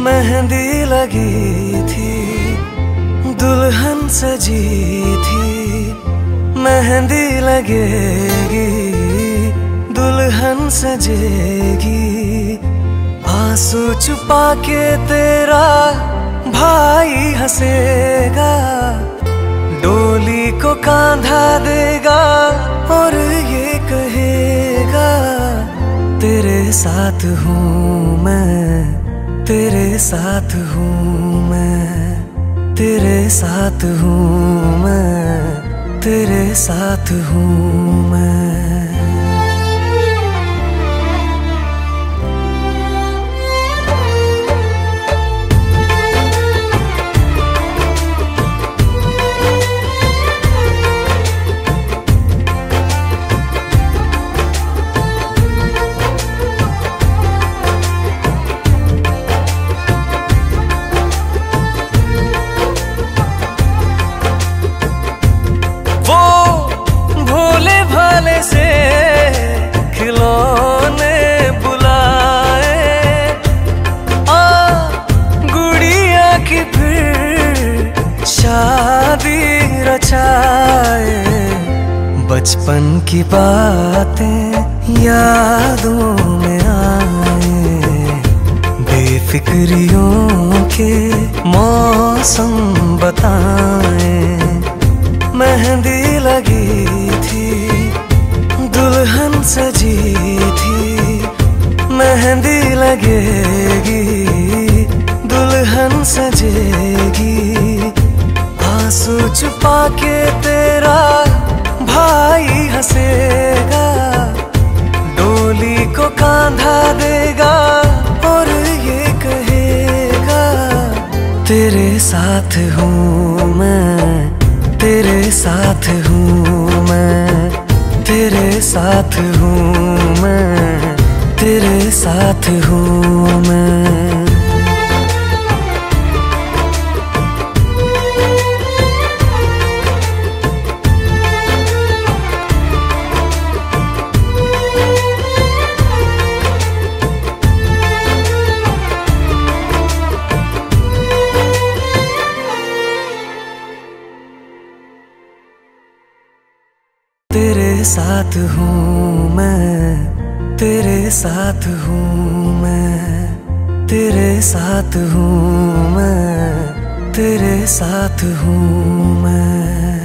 मेहंदी लगी थी, दुल्हन सजी थी। मेहंदी लगेगी, दुल्हन सजेगी। आंसू छुपा के तेरा भाई हंसेगा, डोली को कांधा देगा और ये कहेगा तेरे साथ हूँ मैं, तेरे साथ हूँ मैं, तेरे साथ हूँ मैं, तेरे साथ हूँ मैं। से खिलौने बुलाए, गुड़िया की फिर शादी रचाए। बचपन की बातें यादों में आए, बेफिक्रियों के मौसम बताए। मेहंदी लगी थी, दुल्हन सजी थी। मेहंदी लगेगी, दुल्हन सजेगी। आंसू छुपा के तेरा भाई हंसेगा, डोली को कांधा देगा और ये कहेगा तेरे साथ हूँ मैं, तेरे साथ हूँ मैं, तेरे साथ हूँ मैं, तेरे साथ हूँ मैं। तेरे साथ हूँ मैं, तेरे साथ हूँ मैं, तेरे साथ हूँ मैं, तेरे साथ हूँ मैं।